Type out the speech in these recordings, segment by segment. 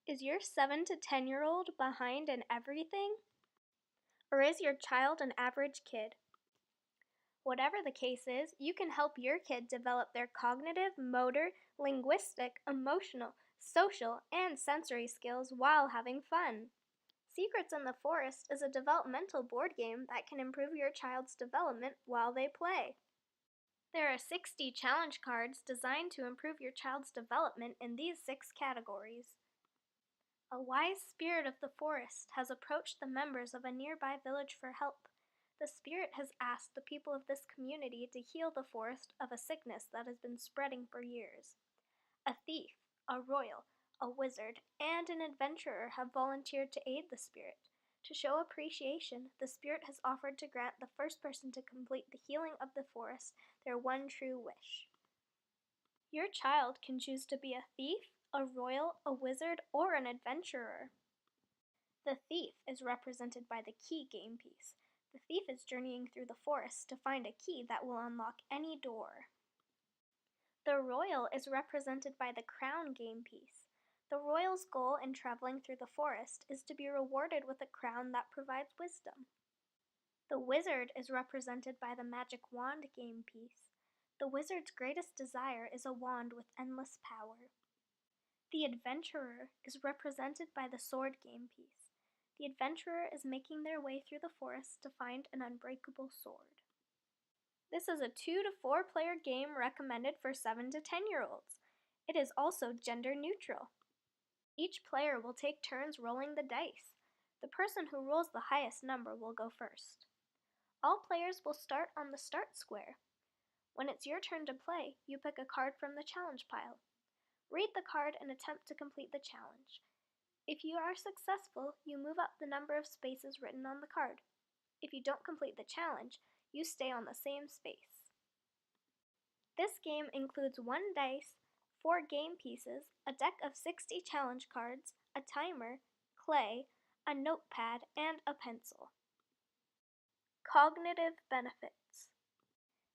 Is your 7 to 10-year-old behind in everything? Or is your child an average kid? Whatever the case is, you can help your kid develop their cognitive, motor, linguistic, emotional, social, and sensory skills while having fun. Secrets in the Forest is a developmental board game that can improve your child's development while they play. There are 60 challenge cards designed to improve your child's development in these 6 categories. A wise spirit of the forest has approached the members of a nearby village for help. The spirit has asked the people of this community to heal the forest of a sickness that has been spreading for years. A thief, a royal, a wizard, and an adventurer have volunteered to aid the spirit. To show appreciation, the spirit has offered to grant the first person to complete the healing of the forest their one true wish. Your child can choose to be a thief, a royal, a wizard, or an adventurer. The thief is represented by the key game piece. The thief is journeying through the forest to find a key that will unlock any door. The royal is represented by the crown game piece. The royal's goal in traveling through the forest is to be rewarded with a crown that provides wisdom. The wizard is represented by the magic wand game piece. The wizard's greatest desire is a wand with endless power. The adventurer is represented by the sword game piece. The adventurer is making their way through the forest to find an unbreakable sword. This is a 2 to 4 player game recommended for 7 to 10-year-olds. It is also gender neutral. Each player will take turns rolling the dice. The person who rolls the highest number will go first. All players will start on the start square. When it's your turn to play, you pick a card from the challenge pile. Read the card and attempt to complete the challenge. If you are successful, you move up the number of spaces written on the card. If you don't complete the challenge, you stay on the same space. This game includes 1 dice, 4 game pieces, a deck of 60 challenge cards, a timer, clay, a notepad, and a pencil. Cognitive benefits.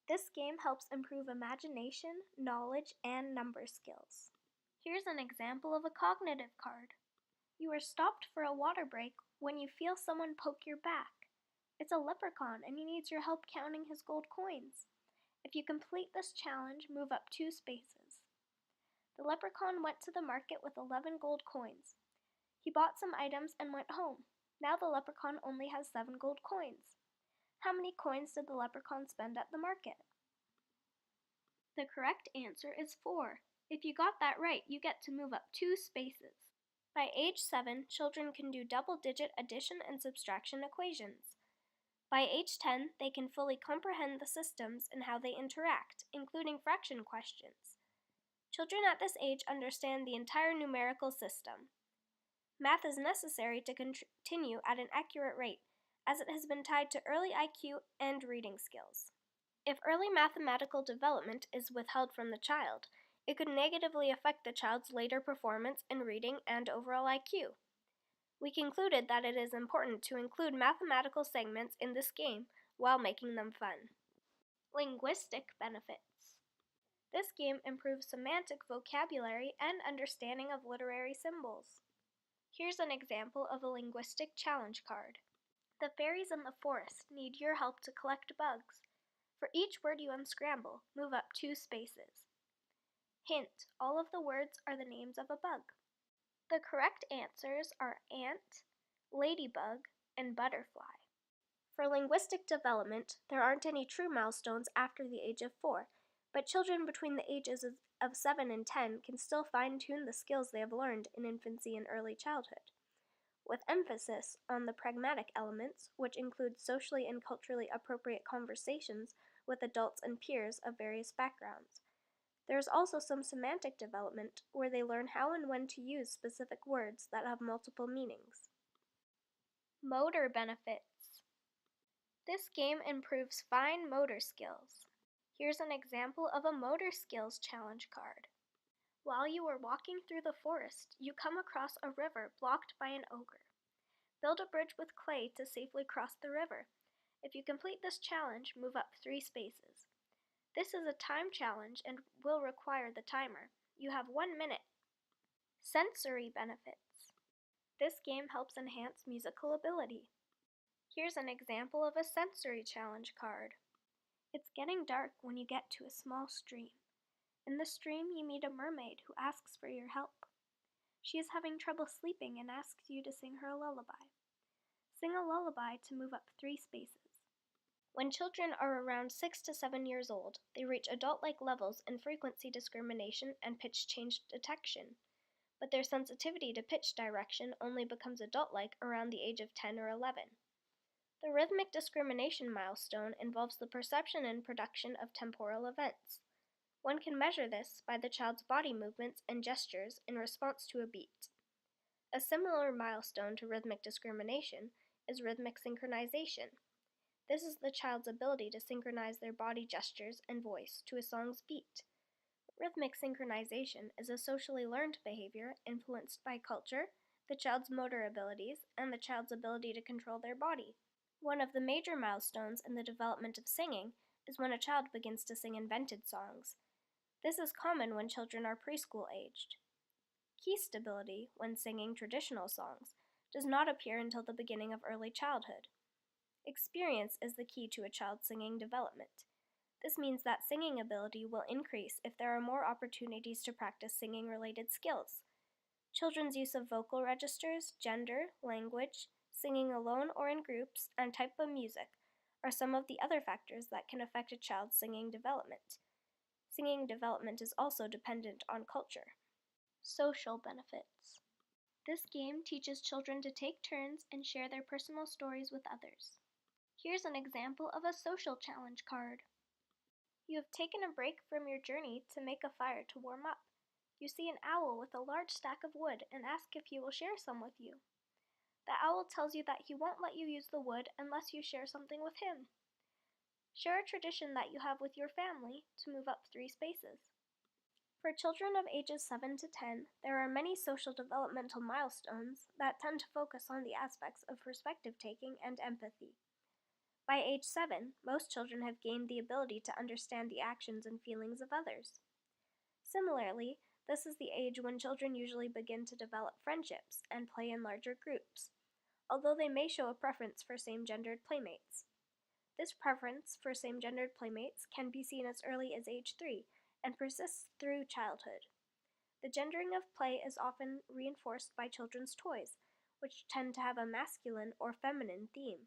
This game helps improve imagination, knowledge, and number skills. Here's an example of a cognitive card. You are stopped for a water break when you feel someone poke your back. It's a leprechaun and he needs your help counting his gold coins. If you complete this challenge, move up 2 spaces. The leprechaun went to the market with 11 gold coins. He bought some items and went home. Now the leprechaun only has 7 gold coins. How many coins did the leprechaun spend at the market? The correct answer is 4. If you got that right, you get to move up 2 spaces. By age 7, children can do double-digit addition and subtraction equations. By age 10, they can fully comprehend the systems and how they interact, including fraction questions. Children at this age understand the entire numerical system. Math is necessary to continue at an accurate rate, as it has been tied to early IQ and reading skills. If early mathematical development is withheld from the child, it could negatively affect the child's later performance in reading and overall IQ. We concluded that it is important to include mathematical segments in this game while making them fun. Linguistic benefits. This game improves semantic vocabulary and understanding of literary symbols. Here's an example of a linguistic challenge card. The fairies in the forest need your help to collect bugs. For each word you unscramble, move up 2 spaces. Hint: all of the words are the names of a bug. The correct answers are ant, ladybug, and butterfly. For linguistic development, there aren't any true milestones after the age of 4, but children between the ages of 7 and 10 can still fine-tune the skills they have learned in infancy and early childhood, with emphasis on the pragmatic elements, which include socially and culturally appropriate conversations with adults and peers of various backgrounds. There is also some semantic development, where they learn how and when to use specific words that have multiple meanings. Motor benefits. This game improves fine motor skills. Here's an example of a motor skills challenge card. While you are walking through the forest, you come across a river blocked by an ogre. Build a bridge with clay to safely cross the river. If you complete this challenge, move up 3 spaces. This is a time challenge and will require the timer. You have 1 minute. Sensory benefits. This game helps enhance musical ability. Here's an example of a sensory challenge card. It's getting dark when you get to a small stream. In the stream, you meet a mermaid who asks for your help. She is having trouble sleeping and asks you to sing her a lullaby. Sing a lullaby to move up 3 spaces. When children are around 6 to 7 years old, they reach adult-like levels in frequency discrimination and pitch change detection, but their sensitivity to pitch direction only becomes adult-like around the age of 10 or 11. The rhythmic discrimination milestone involves the perception and production of temporal events. One can measure this by the child's body movements and gestures in response to a beat. A similar milestone to rhythmic discrimination is rhythmic synchronization. This is the child's ability to synchronize their body gestures and voice to a song's beat. Rhythmic synchronization is a socially learned behavior influenced by culture, the child's motor abilities, and the child's ability to control their body. One of the major milestones in the development of singing is when a child begins to sing invented songs. This is common when children are preschool aged. Key stability, when singing traditional songs, does not appear until the beginning of early childhood. Experience is the key to a child's singing development. This means that singing ability will increase if there are more opportunities to practice singing-related skills. Children's use of vocal registers, gender, language, singing alone or in groups, and type of music are some of the other factors that can affect a child's singing development. Singing development is also dependent on culture. Social benefits. This game teaches children to take turns and share their personal stories with others. Here's an example of a social challenge card. You have taken a break from your journey to make a fire to warm up. You see an owl with a large stack of wood and ask if he will share some with you. The owl tells you that he won't let you use the wood unless you share something with him. Share a tradition that you have with your family to move up 3 spaces. For children of ages 7 to 10, there are many social developmental milestones that tend to focus on the aspects of perspective taking and empathy. By age 7, most children have gained the ability to understand the actions and feelings of others. Similarly, this is the age when children usually begin to develop friendships and play in larger groups, although they may show a preference for same-gendered playmates. This preference for same-gendered playmates can be seen as early as age 3 and persists through childhood. The gendering of play is often reinforced by children's toys, which tend to have a masculine or feminine theme.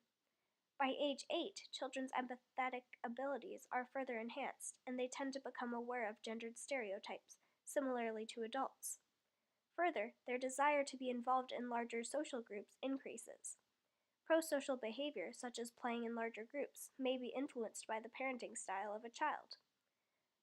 By age 8, children's empathetic abilities are further enhanced, and they tend to become aware of gendered stereotypes, similarly to adults. Further, their desire to be involved in larger social groups increases. Pro-social behavior, such as playing in larger groups, may be influenced by the parenting style of a child.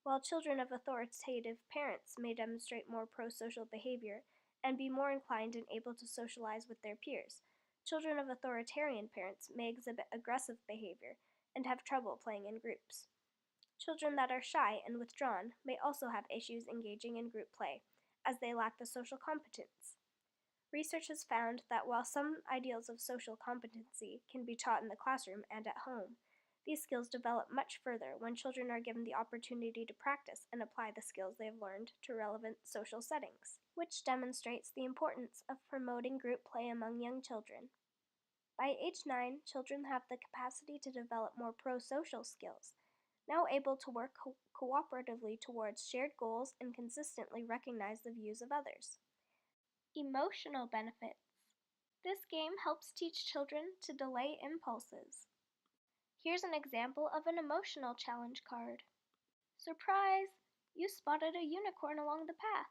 While children of authoritative parents may demonstrate more pro-social behavior and be more inclined and able to socialize with their peers, children of authoritarian parents may exhibit aggressive behavior and have trouble playing in groups. Children that are shy and withdrawn may also have issues engaging in group play, as they lack the social competence. Research has found that while some ideals of social competency can be taught in the classroom and at home, these skills develop much further when children are given the opportunity to practice and apply the skills they have learned to relevant social settings, which demonstrates the importance of promoting group play among young children. By age 9, children have the capacity to develop more pro-social skills, now able to work cooperatively towards shared goals and consistently recognize the views of others. Emotional benefits. This game helps teach children to delay impulses. Here's an example of an emotional challenge card. Surprise! You spotted a unicorn along the path.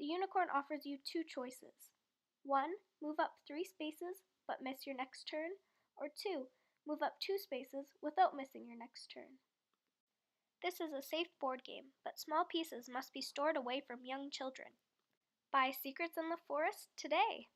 The unicorn offers you 2 choices. 1. Move up 3 spaces but miss your next turn, or 2. Move up 2 spaces without missing your next turn. This is a safe board game, but small pieces must be stored away from young children. Buy Secrets in the Forest today!